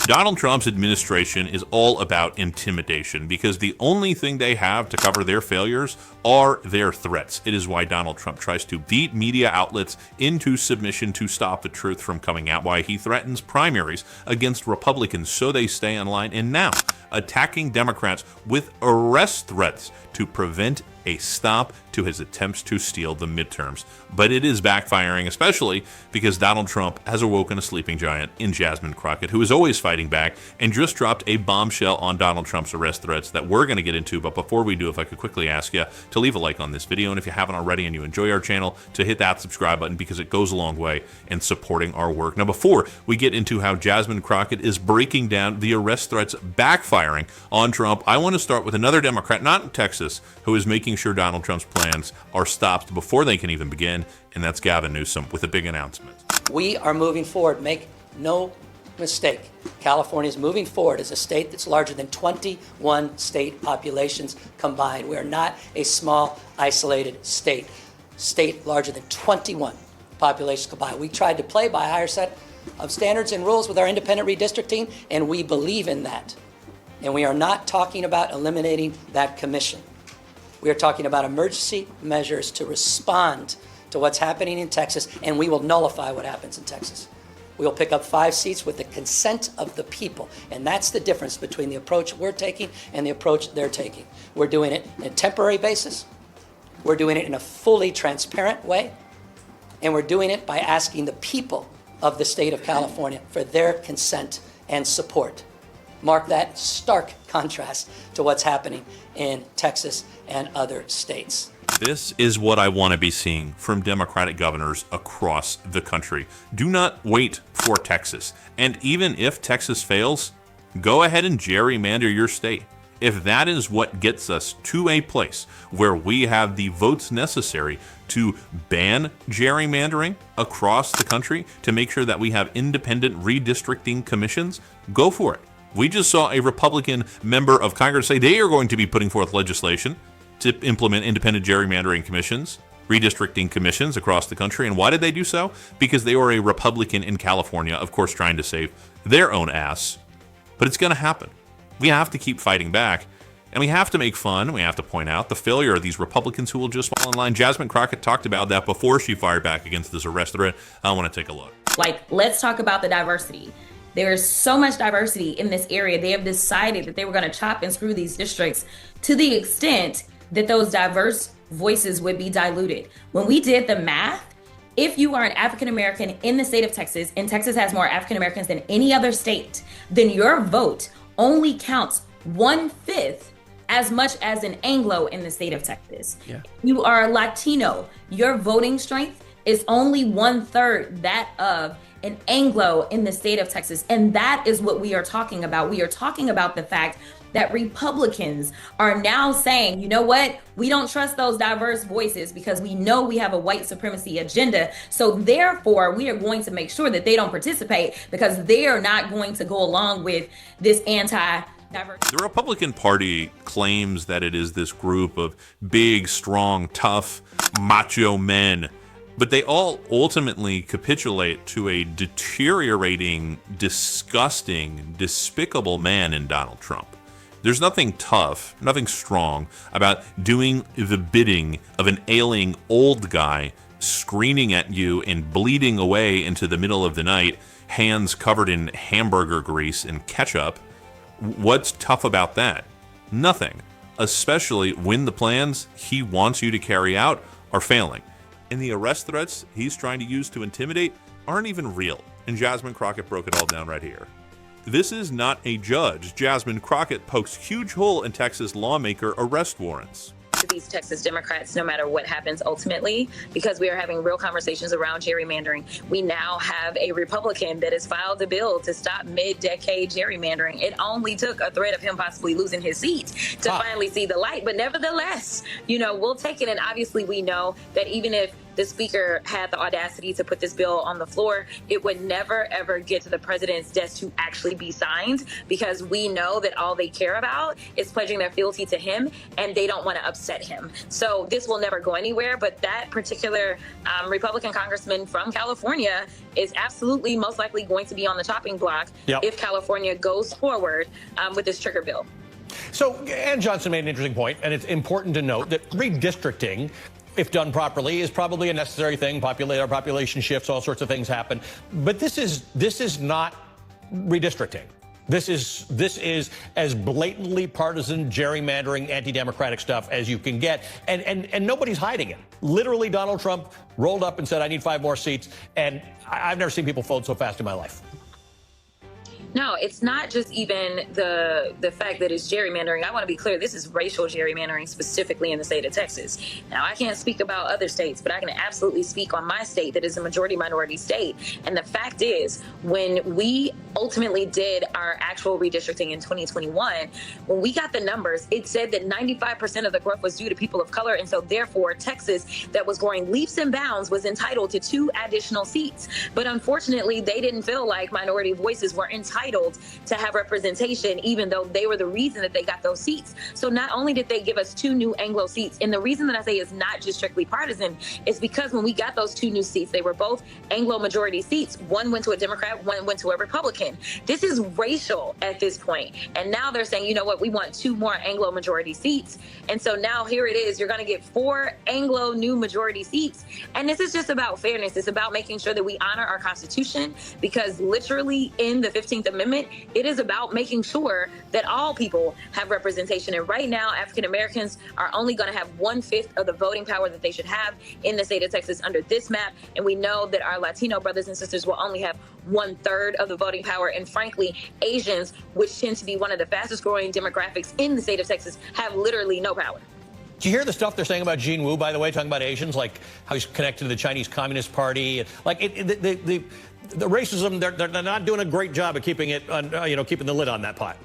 Donald Trump's administration is all about intimidation because the only thing they have to cover their failures are their threats. It is why Donald Trump tries to beat media outlets into submission to stop the truth from coming out, why he threatens primaries against Republicans so they stay in line, and now attacking Democrats with arrest threats to prevent a stop to his attempts to steal the midterms. But it is backfiring, especially because Donald Trump has awoken a sleeping giant in Jasmine Crockett, who is always fighting back and just dropped a bombshell on Donald Trump's arrest threats that we're going to get into. But before we do, if I could quickly ask you to leave a like on this video, and if you haven't already and you enjoy our channel, to hit that subscribe button because it goes a long way in supporting our work. Now, before we get into how Jasmine Crockett is breaking down the arrest threats backfiring on Trump, I want to start with another Democrat, not in Texas, who is making sure Donald Trump's plans are stopped before they can even begin, and that's Gavin Newsom with a big announcement. We are moving forward. Make no mistake. California is moving forward as a state that's larger than 21 state populations combined. We are not a small, isolated state. State larger than 21 populations combined. We tried to play by a higher set of standards and rules with our independent redistricting, and we believe in that. And we are not talking about eliminating that commission. We are talking about emergency measures to respond to what's happening in Texas, and we will nullify what happens in Texas. We will pick up 5 seats with the consent of the people, and that's the difference between the approach we're taking and the approach they're taking. We're doing it on a temporary basis. We're doing it in a fully transparent way, and we're doing it by asking the people of the state of California for their consent and support. Mark that stark contrast to what's happening in Texas and other states. This is what I want to be seeing from Democratic governors across the country. Do not wait for Texas. And even if Texas fails, go ahead and gerrymander your state. If that is what gets us to a place where we have the votes necessary to ban gerrymandering across the country, to make sure that we have independent redistricting commissions, go for it. We just saw a Republican member of Congress say they are going to be putting forth legislation to implement independent gerrymandering commissions, redistricting commissions across the country. And why did they do so? Because they were a Republican in California, of course, trying to save their own ass. But it's going to happen. We have to keep fighting back. And we have to make fun. We have to point out the failure of these Republicans who will just fall in line. Jasmine Crockett talked about that before she fired back against this arrest threat. I want to take a look. Let's talk about the diversity. There is so much diversity in this area. They have decided that they were going to chop and screw these districts to the extent that those diverse voices would be diluted. When we did the math, if you are an African American in the state of Texas, and Texas has more African Americans than any other state, then your vote only counts 1/5 as much as an Anglo in the state of Texas. Yeah. You are Latino, your voting strength is only 1/3 that of an Anglo in the state of Texas. And that is what we are talking about. We are talking about the fact that Republicans are now saying, you know what, we don't trust those diverse voices because we know we have a white supremacy agenda. So therefore, we are going to make sure that they don't participate because they are not going to go along with this anti-diversity. The Republican Party claims that it is this group of big, strong, tough, macho men, but they all ultimately capitulate to a deteriorating, disgusting, despicable man in Donald Trump. There's nothing tough, nothing strong about doing the bidding of an ailing old guy screaming at you and bleeding away into the middle of the night, hands covered in hamburger grease and ketchup. What's tough about that? Nothing, especially when the plans he wants you to carry out are failing. And the arrest threats he's trying to use to intimidate aren't even real. And Jasmine Crockett broke it all down right here. This is not a judge. Jasmine Crockett pokes huge hole in Texas lawmaker arrest warrants. These Texas Democrats, no matter what happens ultimately, because we are having real conversations around gerrymandering. We now have a Republican that has filed a bill to stop mid-decade gerrymandering. It only took a threat of him possibly losing his seat to finally see the light. But nevertheless, you know, we'll take it. And obviously we know that even if the speaker had the audacity to put this bill on the floor, it would never, ever get to the president's desk to actually be signed, because we know that all they care about is pledging their fealty to him, and they don't want to upset him. So this will never go anywhere. But that particular Republican congressman from California is absolutely most likely going to be on the chopping block if California goes forward with this trigger bill. So Ann Johnson made an interesting point, and it's important to note that redistricting, if done properly, is probably a necessary thing. Our population shifts, all sorts of things happen. But this is not redistricting. This is as blatantly partisan, gerrymandering, anti-democratic stuff as you can get, and nobody's hiding it. Literally, Donald Trump rolled up and said, "I need 5 more seats," and I've never seen people fold so fast in my life. No, it's not just even the fact that it's gerrymandering. I want to be clear, this is racial gerrymandering specifically in the state of Texas. Now, I can't speak about other states, but I can absolutely speak on my state that is a majority minority state. And the fact is, when we ultimately did our actual redistricting in 2021, when we got the numbers, it said that 95% of the growth was due to people of color. And so therefore, Texas, that was growing leaps and bounds, was entitled to 2 additional seats. But unfortunately, they didn't feel like minority voices were entitled to have representation, even though they were the reason that they got those seats. So not only did they give us 2 new Anglo seats, and the reason that I say it's not just strictly partisan is because when we got those 2 new seats, they were both Anglo majority seats. One went to a Democrat, one went to a Republican. This is racial at this point. And now they're saying, you know what, we want 2 more Anglo majority seats. And so now here it is, you're going to get 4 Anglo new majority seats. And this is just about fairness. It's about making sure that we honor our Constitution, because literally in the 15th Amendment, it is about making sure that all people have representation. And right now, African Americans are only going to have 1/5 of the voting power that they should have in the state of Texas under this map. And we know that our Latino brothers and sisters will only have 1/3 of the voting power. And frankly, Asians, which tend to be one of the fastest growing demographics in the state of Texas, have literally no power. Do you hear the stuff they're saying about Gene Wu, by the way, talking about Asians, like how he's connected to the Chinese Communist Party? Like the racism, they're not doing a great job of keeping it, keeping the lid on that pot.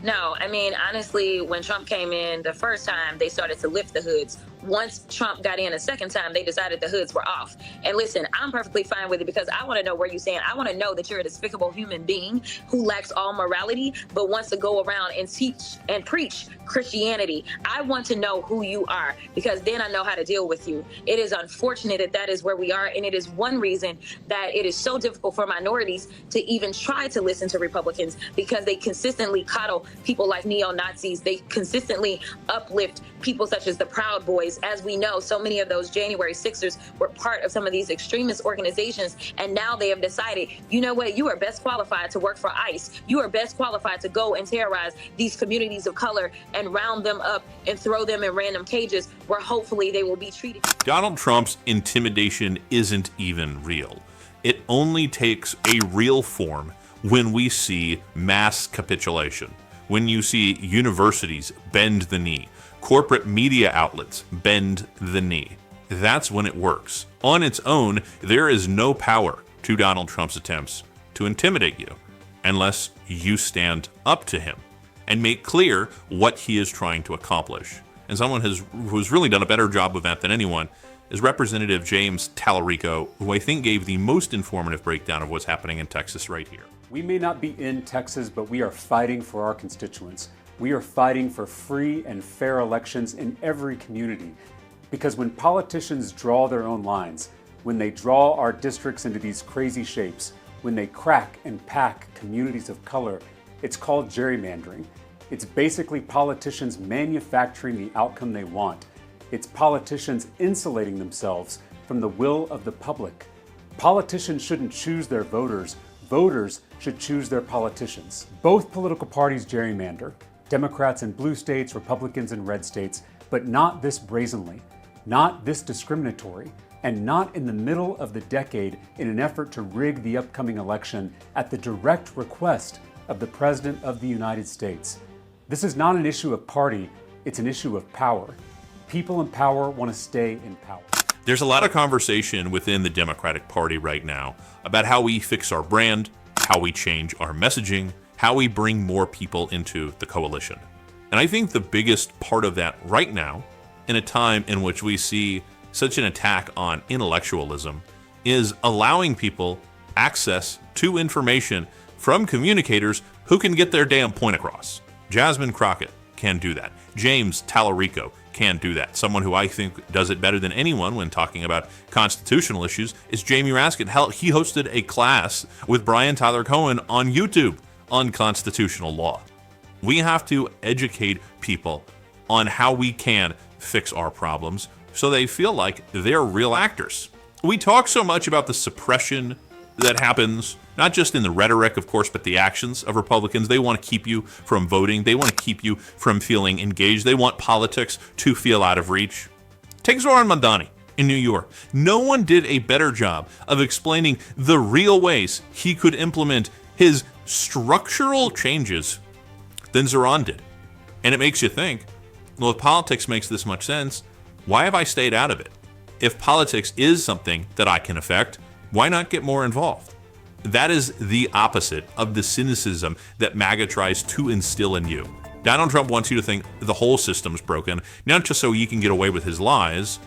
No, I mean, honestly, when Trump came in the first time, they started to lift the hoods. Once Trump got in a second time, they decided the hoods were off. And listen, I'm perfectly fine with it, because I want to know where you stand. I want to know that you're a despicable human being who lacks all morality, but wants to go around and teach and preach Christianity. I want to know who you are, because then I know how to deal with you. It is unfortunate that that is where we are. And it is one reason that it is so difficult for minorities to even try to listen to Republicans, because they consistently coddle people like neo-Nazis. They consistently uplift people such as the Proud Boys. As we know, so many of those January 6ers were part of some of these extremist organizations. And now they have decided, you know what, you are best qualified to work for ICE. You are best qualified to go and terrorize these communities of color and round them up and throw them in random cages where hopefully they will be treated. Donald Trump's intimidation isn't even real. It only takes a real form when we see mass capitulation, when you see universities bend the knee, corporate media outlets bend the knee. That's when it works. On its own, there is no power to Donald Trump's attempts to intimidate you unless you stand up to him and make clear what he is trying to accomplish. And someone who's really done a better job of that than anyone is Representative James Talarico, who I think gave the most informative breakdown of what's happening in Texas right here. We may not be in Texas, but we are fighting for our constituents. We are fighting for free and fair elections in every community. Because when politicians draw their own lines, when they draw our districts into these crazy shapes, when they crack and pack communities of color, it's called gerrymandering. It's basically politicians manufacturing the outcome they want. It's politicians insulating themselves from the will of the public. Politicians shouldn't choose their voters. Voters should choose their politicians. Both political parties gerrymander, Democrats in blue states, Republicans in red states, but not this brazenly, not this discriminatory, and not in the middle of the decade in an effort to rig the upcoming election at the direct request of the President of the United States. This is not an issue of party, it's an issue of power. People in power want to stay in power. There's a lot of conversation within the Democratic Party right now about how we fix our brand, how we change our messaging, how we bring more people into the coalition. And I think the biggest part of that right now, in a time in which we see such an attack on intellectualism is allowing people access to information from communicators who can get their damn point across. Jasmine Crockett can do that. James Talarico can do that. Someone who I think does it better than anyone when talking about constitutional issues is Jamie Raskin. Hell, he hosted a class with Brian Tyler Cohen on YouTube on constitutional law. We have to educate people on how we can fix our problems so they feel like they're real actors. We talk so much about the suppression that happens, not just in the rhetoric, of course, but the actions of Republicans. They want to keep you from voting. They want to keep you from feeling engaged. They want politics to feel out of reach. Take Zoran Mandani in New York. No one did a better job of explaining the real ways he could implement his structural changes than Zoran did. And it makes you think, well, if politics makes this much sense, why have I stayed out of it? If politics is something that I can affect, why not get more involved? That is the opposite of the cynicism that MAGA tries to instill in you. Donald Trump wants you to think the whole system's broken, not just so he can get away with his lies,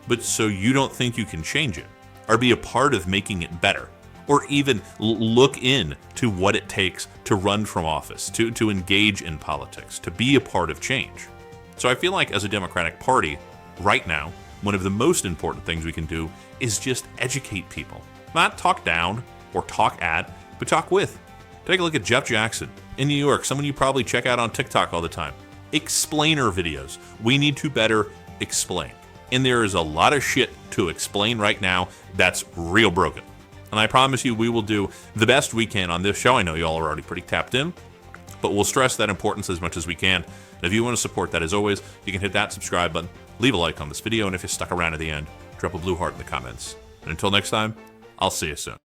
but so you don't think you can change it or be a part of making it better, or even look in to what it takes to run from office, to engage in politics, to be a part of change. So I feel like as a Democratic Party, right now, one of the most important things we can do is just educate people. Not talk down or talk at, but talk with. Take a look at Jeff Jackson in New York, someone you probably check out on TikTok all the time. Explainer videos. We need to better explain. And there is a lot of shit to explain right now that's real broken. And I promise you we will do the best we can on this show. I know you all are already pretty tapped in, but we'll stress that importance as much as we can. And if you want to support that, as always, you can hit that subscribe button, leave a like on this video, and if you stuck around to the end, drop a blue heart in the comments. And until next time, I'll see you soon.